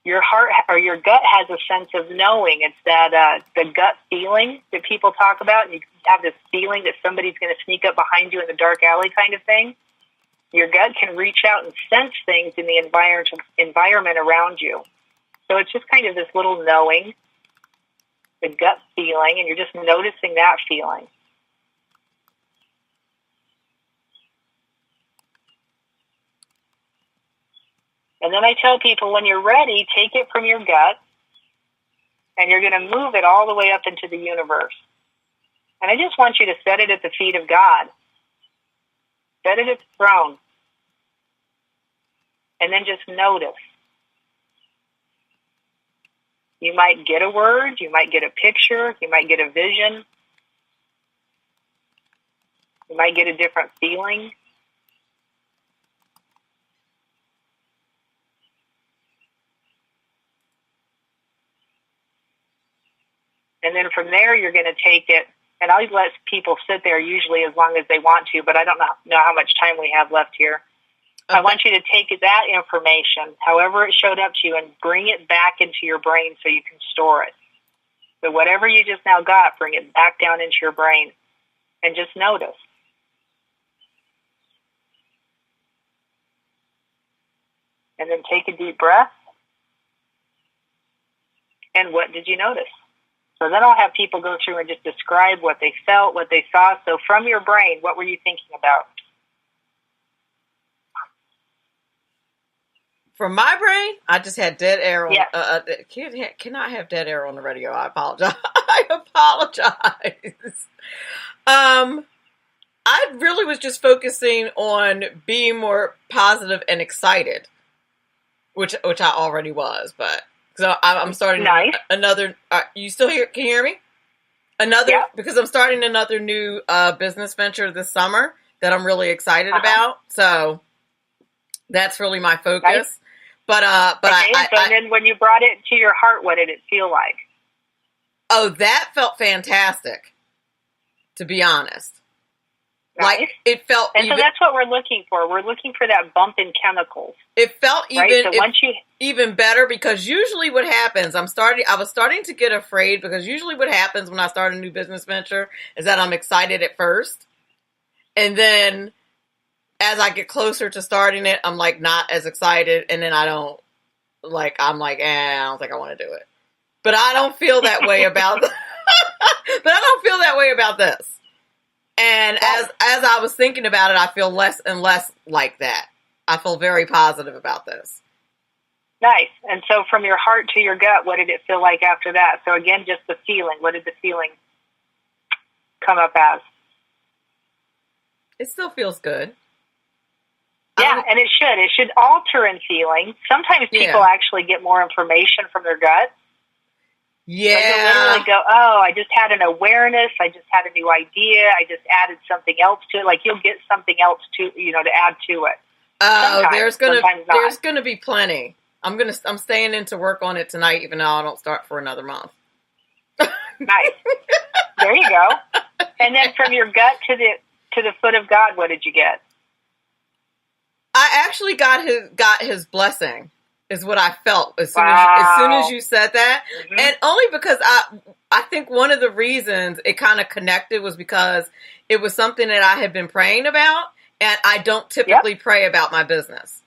Your heart or your gut has a sense of knowing. It's that the gut feeling that people talk about. And you have this feeling that somebody's going to sneak up behind you in the dark alley kind of thing. Your gut can reach out and sense things in the environment around you. So it's just kind of this little knowing, the gut feeling, and you're just noticing that feeling. And then I tell people, when you're ready, take it from your gut, and you're going to move it all the way up into the universe. And I just want you to set it at the feet of God. Set it at the throne. And then just notice. You might get a word, you might get a picture, you might get a vision, you might get a different feeling. And then from there, you're going to take it, and I'll let people sit there usually as long as they want to, but I don't know how much time we have left here. Okay. I want you to take that information, however it showed up to you, and bring it back into your brain so you can store it. So whatever you just now got, bring it back down into your brain and just notice. And then take a deep breath. And what did you notice? So then I'll have people go through and just describe what they felt, what they saw. So from your brain, what were you thinking about? from my brain, I just had dead air on. Yes. Cannot have dead air on the radio. I apologize. I apologize. I really was just focusing on being more positive and excited, which I already was. But so I'm starting another. You still here? Can you hear me? Because I'm starting another new business venture this summer that I'm really excited about. So that's really my focus. Nice. But then when you brought it to your heart, what did it feel like? Oh, that felt fantastic, to be honest. Nice. Like, it felt and so that's what we're looking for. We're looking for that bump in chemicals. It felt even better, because usually what happens, I was starting to get afraid, because usually what happens when I start a new business venture is that I'm excited at first. And then as I get closer to starting it, I'm like not as excited. And then I don't think I want to do it. But I don't feel that way about this. And as I was thinking about it, I feel less and less like that. I feel very positive about this. Nice. And so from your heart to your gut, what did it feel like after that? So again, just the feeling. What did the feeling come up as? It still feels good. Yeah, and it should. It should alter in feeling. Sometimes people actually get more information from their gut. Yeah. Like they'll literally go, I just had an awareness. I just had a new idea. I just added something else to it. Like you'll get something else to add to it. Oh, there's gonna be plenty. I'm staying in to work on it tonight, even though I don't start for another month. Nice. There you go. And then from your gut to the foot of God, what did you get? I actually got his blessing, is what I felt as soon as you said that. Mm-hmm. And only because I think one of the reasons it kind of connected was because it was something that I had been praying about, and I don't typically pray about my business.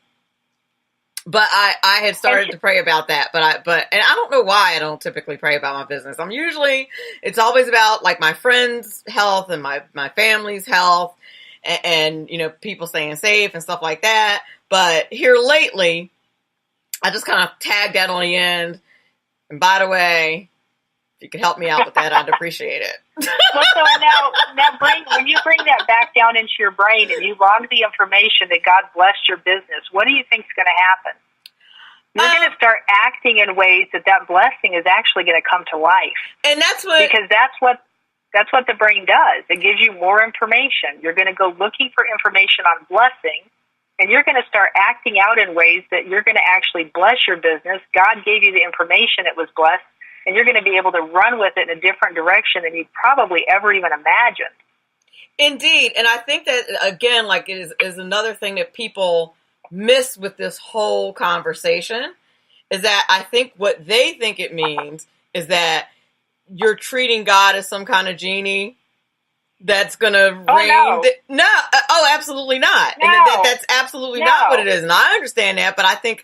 But I had started to pray about that, and I don't know why I don't typically pray about my business. It's always about like my friends' health and my family's health, and people staying safe and stuff like that. But here lately, I just kind of tagged that on the end. And by the way, if you could help me out with that, I'd appreciate it. Well, so now when you bring that back down into your brain and you log the information that God blessed your business, what do you think is going to happen? You're going to start acting in ways that blessing is actually going to come to life. And that's what the brain does. It gives you more information. You're going to go looking for information on blessing, and you're going to start acting out in ways that you're going to actually bless your business. God gave you the information that was blessed, and you're going to be able to run with it in a different direction than you probably ever even imagined. Indeed. And I think that, again, like is another thing that people miss with this whole conversation, is that I think what they think it means is that you're treating God as some kind of genie that's going to rain. Absolutely not. No. And that's absolutely not what it is. And I understand that, but I think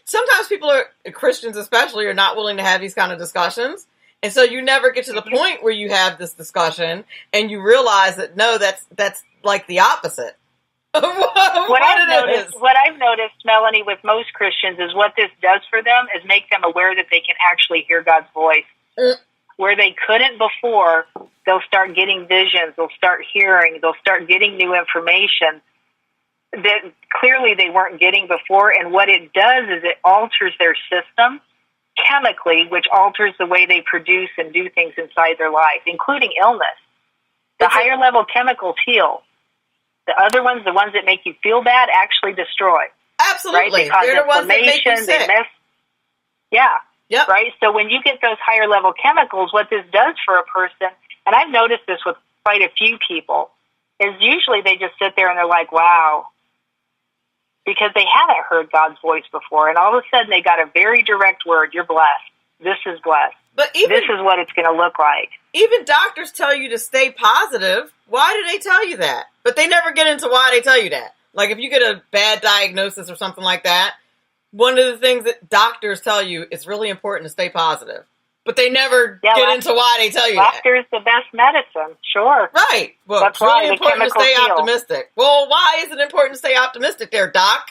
sometimes people Christians especially, are not willing to have these kind of discussions. And so you never get to the point where you have this discussion and you realize that, no, that's like the opposite. What I've noticed, Melanie, with most Christians is what this does for them is make them aware that they can actually hear God's voice. Where they couldn't before, they'll start getting visions, they'll start hearing, they'll start getting new information that clearly they weren't getting before. And what it does is it alters their system chemically, which alters the way they produce and do things inside their life, including illness. The higher level chemicals heal. The other ones, the ones that make you feel bad, actually destroy. Absolutely. Right? They cause They're the ones that make you sick. Yeah. Yep. Right? So when you get those higher level chemicals, what this does for a person, and I've noticed this with quite a few people, is usually they just sit there and they're like, wow, because they haven't heard God's voice before. And all of a sudden they got a very direct word, you're blessed. This is blessed. But this is what it's going to look like. Even doctors tell you to stay positive. Why do they tell you that? But they never get into why they tell you that. Like if you get a bad diagnosis or something like that, one of the things that doctors tell you, it's really important to stay positive. But they never Yeah, get into why they tell you that. laughter is the best medicine. Sure. Right. Well, That's it's really why the important to stay chemicals heal. optimistic. Well, why is it important to stay optimistic there, Doc?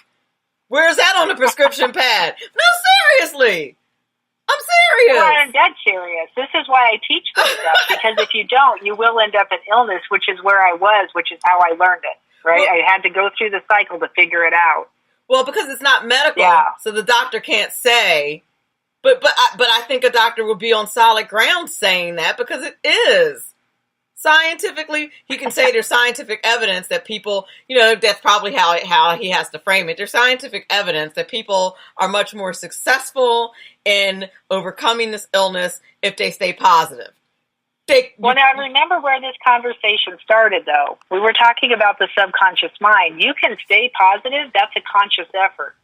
Where's that on the prescription pad? No, seriously. I'm serious. Well, I'm dead serious. This is why I teach this stuff, because if you don't, you will end up in illness, which is where I was, which is how I learned it, right? Well, I had to go through the cycle to figure it out. Well, because it's not medical, Yeah. so the doctor can't say. But I think a doctor would be on solid ground saying that, because it is. Scientifically, he can say there's scientific evidence that people, that's probably how he has to frame it. There's scientific evidence that people are much more successful in overcoming this illness if they stay positive. Well, now remember where this conversation started, though. We were talking about the subconscious mind. You can stay positive. That's a conscious effort.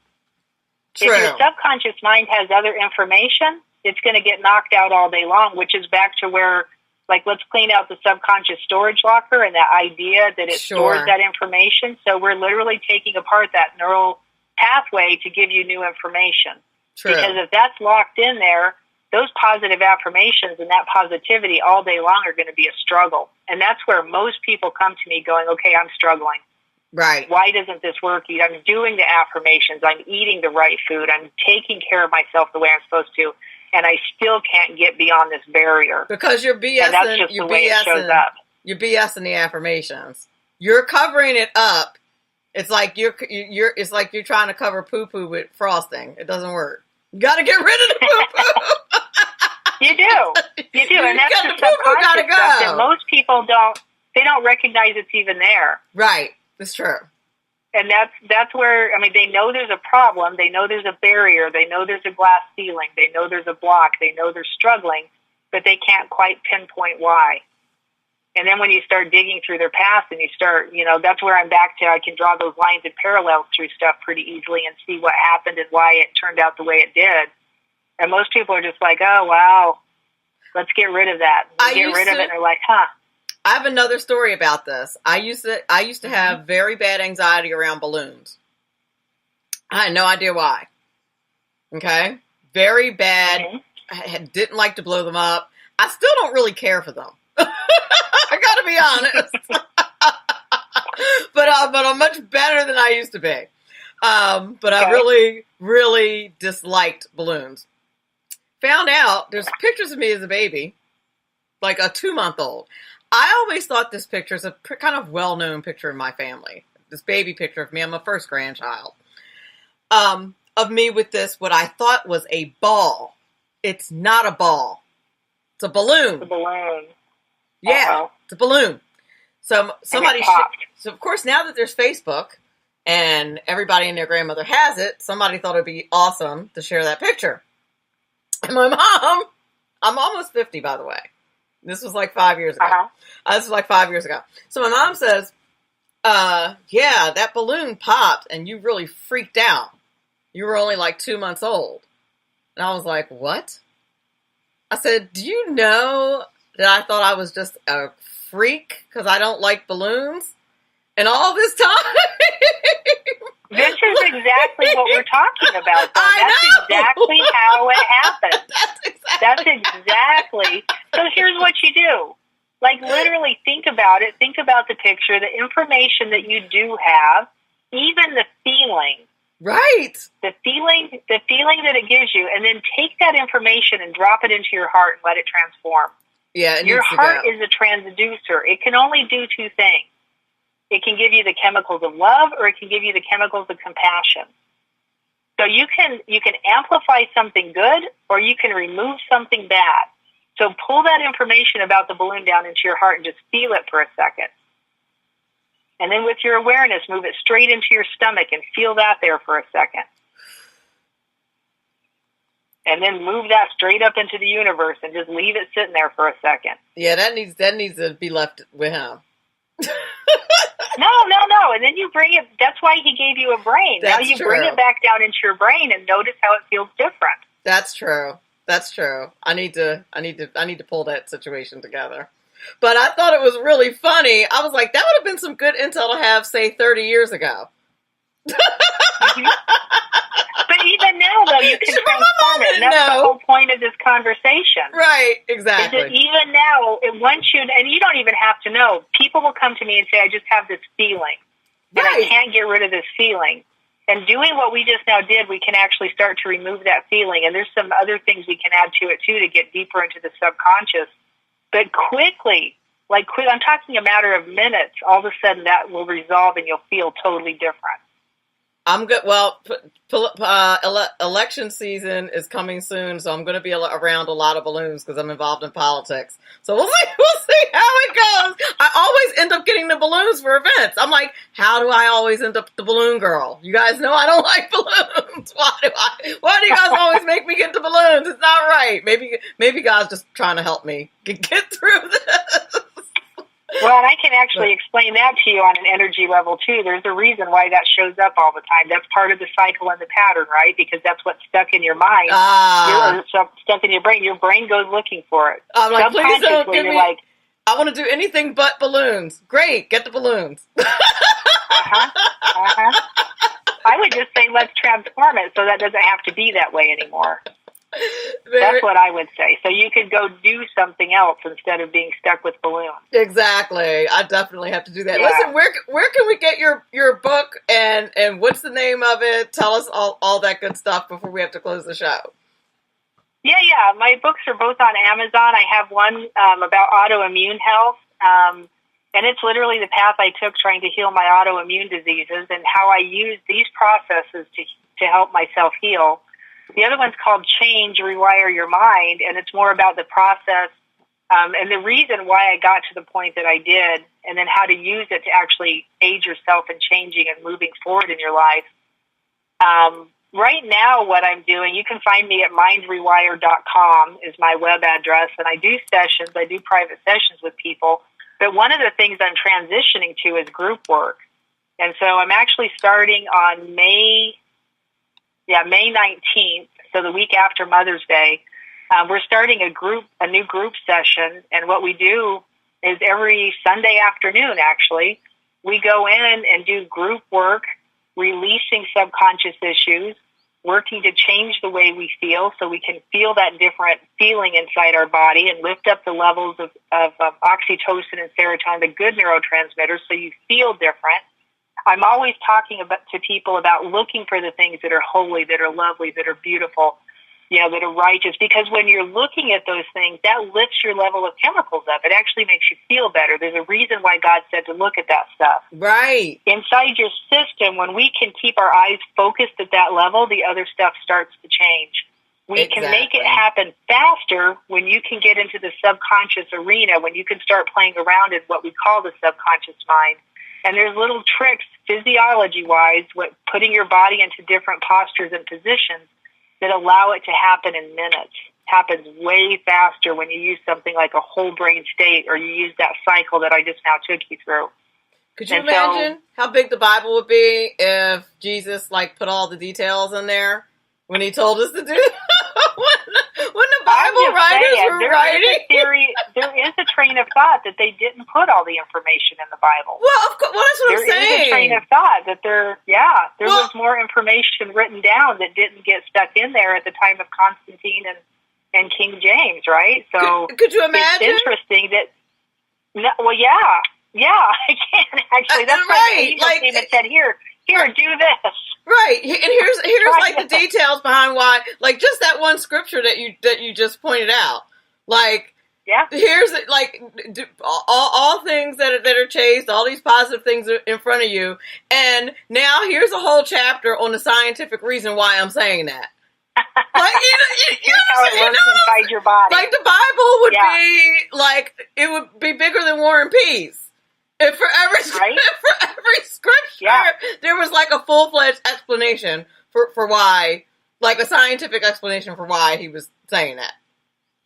True. If your subconscious mind has other information, it's going to get knocked out all day long, which is back to where, like, let's clean out the subconscious storage locker and that idea that it stores that information. So we're literally taking apart that neural pathway to give you new information. True. Because if that's locked in there, those positive affirmations and that positivity all day long are going to be a struggle. And that's where most people come to me going, okay, I'm struggling. Right. Why doesn't this work? I'm doing the affirmations. I'm eating the right food. I'm taking care of myself the way I'm supposed to. And I still can't get beyond this barrier. Because you're BSing, and that's just the way it shows up. You're BSing the affirmations. You're covering it up. It's like it's like you're trying to cover poo-poo with frosting. It doesn't work. You got to get rid of the poo-poo. You do. And that's the subconscious stuff that most people don't recognize it's even there. Right. It's true. And that's where, they know there's a problem. They know there's a barrier. They know there's a glass ceiling. They know there's a block. They know they're struggling, but they can't quite pinpoint why. And then when you start digging through their past and you start, that's where I'm back to, I can draw those lines and parallels through stuff pretty easily and see what happened and why it turned out the way it did. And most people are just like, oh, wow, let's get rid of that. Get rid of it. And they're like, huh. I have another story about this. I used to have very bad anxiety around balloons. I had no idea why. Okay? Very bad. Mm-hmm. I didn't like to blow them up. I still don't really care for them. I gotta be honest. but I'm much better than I used to be. But I really, really disliked balloons. Found out there's pictures of me as a baby, like a 2-month-old. I always thought this picture is a kind of well-known picture in my family. This baby picture of me. I'm a first grandchild. Of me with this, what I thought was a ball. It's not a ball. It's a balloon. It's a balloon. Yeah, Uh-oh. It's a balloon. So somebody, popped. so of course now that there's Facebook and everybody and their grandmother has it, somebody thought it'd be awesome to share that picture. And my mom, I'm almost 50 by the way. This was like 5 years ago. This was like 5 years ago. So my mom says, yeah, that balloon popped and you really freaked out. You were only like 2 months old. And I was like, what? I said, do you know that I thought I was just a freak because I don't like balloons? And all this time. This is exactly what we're talking about, though. That's exactly how it happened. That's exactly. So here's what you do. Like, literally think about it. Think about the picture, the information that you do have, even the feeling. Right. The feeling that it gives you, and then take that information and drop it into your heart and let it transform. Yeah, your heart is a transducer. It can only do two things. It can give you the chemicals of love, or it can give you the chemicals of compassion. So you can amplify something good, or you can remove something bad. So pull that information about the balloon down into your heart and just feel it for a second. And then with your awareness, move it straight into your stomach and feel that there for a second. And then move that straight up into the universe and just leave it sitting there for a second. Yeah, that needs to be left with him. No. And then you bring it. That's why he gave you a brain. That's now you true. bring it back down into your brain and notice how it feels different. That's true. I need to pull that situation together. But I thought it was really funny. I was like, that would have been some good intel to have, say, 30 years ago. Mm-hmm. But even now, though, you can transform it. And that's the whole point of this conversation. Right, exactly. Is that even now, once you, and you don't even have to know, people will come to me and say, I just have this feeling, and I can't get rid of this feeling. And doing what we just now did, we can actually start to remove that feeling. And there's some other things we can add to it, too, to get deeper into the subconscious. But quickly, I'm talking a matter of minutes, all of a sudden that will resolve and you'll feel totally different. I'm good. Well, election season is coming soon, so I'm going to be around a lot of balloons because I'm involved in politics. So we'll see how it goes. I always end up getting the balloons for events. I'm like, how do I always end up the balloon girl? You guys know I don't like balloons. Why do you guys always make me get the balloons? It's not right. Maybe God's just trying to help me get through this. Well, and I can actually explain that to you on an energy level, too. There's a reason why that shows up all the time. That's part of the cycle and the pattern, right? Because that's what's stuck in your mind. Or stuck in your brain. Your brain goes looking for it. I'm like, please don't give me... I want to do anything but balloons. Great, get the balloons. I would just say let's transform it so that doesn't have to be that way anymore. That's what I would say. So you could go do something else instead of being stuck with balloons. Exactly. I definitely have to do that. Yeah. Listen, where can we get your book and what's the name of it? Tell us all that good stuff before we have to close the show. Yeah. My books are both on Amazon. I have one about autoimmune health, and it's literally the path I took trying to heal my autoimmune diseases and how I use these processes to help myself heal. The other one's called Change, Rewire Your Mind, and it's more about the process and the reason why I got to the point that I did, and then how to use it to actually aid yourself in changing and moving forward in your life. Right now, what I'm doing, you can find me at mindrewire.com is my web address, and I do sessions. I do private sessions with people. But one of the things I'm transitioning to is group work. And so I'm actually starting on May 19th, so the week after Mother's Day. We're starting a new group session, and what we do is every Sunday afternoon, actually, we go in and do group work, releasing subconscious issues, working to change the way we feel so we can feel that different feeling inside our body and lift up the levels of oxytocin and serotonin, the good neurotransmitters, so you feel different. I'm always talking to people about looking for the things that are holy, that are lovely, that are beautiful, that are righteous. Because when you're looking at those things, that lifts your level of chemicals up. It actually makes you feel better. There's a reason why God said to look at that stuff. Right. Inside your system, when we can keep our eyes focused at that level, the other stuff starts to change. We can make it happen faster when you can get into the subconscious arena, when you can start playing around in what we call the subconscious mind. And there's little tricks, physiology-wise, putting your body into different postures and positions that allow it to happen in minutes. Happens way faster when you use something like a whole brain state, or you use that cycle that I just now took you through. Could you imagine how big the Bible would be if Jesus put all the details in there when he told us to do it? when the Bible writers were writing? There is a train of thought that they didn't put all the information in the Bible. Well, of course, that's what I'm saying. There is a train of thought that there was more information written down that didn't get stuck in there at the time of Constantine and King James, right? So could you imagine? It's interesting that. I can actually. That's why the angel came and said, "Here, do this." Right, and here's the details behind why, just that one scripture that you just pointed out. Here's all things that are chaste, all these positive things are in front of you, and now here's a whole chapter on the scientific reason why I'm saying that. Here's how it works inside your body. The Bible would be it would be bigger than War and Peace. And for every scripture, there was a full-fledged explanation for why, a scientific explanation for why he was saying that.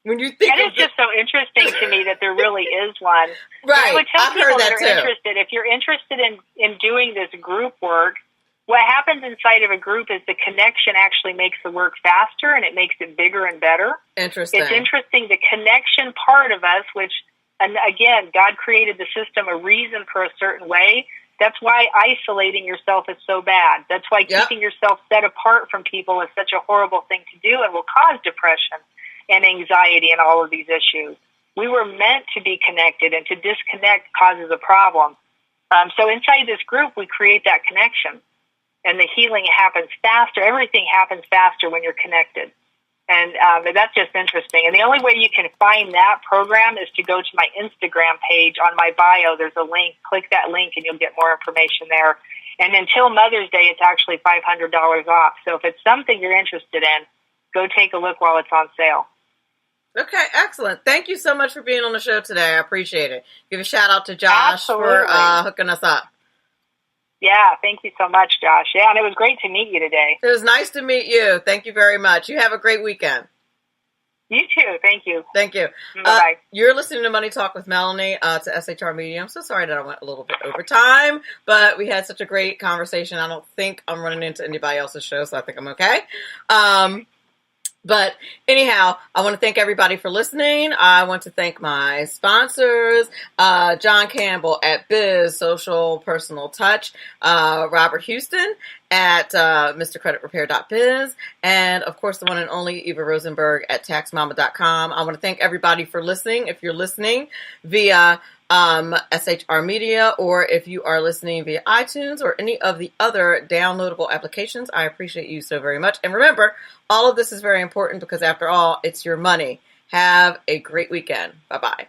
When you think it's just so interesting to me that there really is one. Right, I would tell I've people heard that are too. Interested, if you're interested in doing this group work, what happens inside of a group is the connection actually makes the work faster and it makes it bigger and better. Interesting. It's interesting, the connection part of us, which... And again, God created the system a reason for a certain way. That's why isolating yourself is so bad. That's why keeping yourself set apart from people is such a horrible thing to do and will cause depression and anxiety and all of these issues. We were meant to be connected, and to disconnect causes a problem. So inside this group, we create that connection, and the healing happens faster. Everything happens faster when you're connected. And that's just interesting. And the only way you can find that program is to go to my Instagram page. On my bio, there's a link. Click that link, and you'll get more information there. And until Mother's Day, it's actually $500 off. So if it's something you're interested in, go take a look while it's on sale. Okay, excellent. Thank you so much for being on the show today. I appreciate it. Give a shout out to Josh for hooking us up. Yeah, thank you so much, Josh. Yeah, and it was great to meet you today. It was nice to meet you. Thank you very much. You have a great weekend. You too. Thank you. Thank you. Bye-bye. You're listening to Money Talk with Melanie to SHR Media. I'm so sorry that I went a little bit over time, but we had such a great conversation. I don't think I'm running into anybody else's show, so I think I'm okay. But anyhow, I want to thank everybody for listening. I want to thank my sponsors, John Campbell at Biz Social Personal Touch, Robert Houston at MrCreditRepair.biz, and of course the one and only Eva Rosenberg at TaxMama.com. I want to thank everybody for listening. If you're listening via SHR Media, or if you are listening via iTunes or any of the other downloadable applications, I appreciate you so very much. And remember, all of this is very important because after all, it's your money. Have a great weekend. Bye-bye.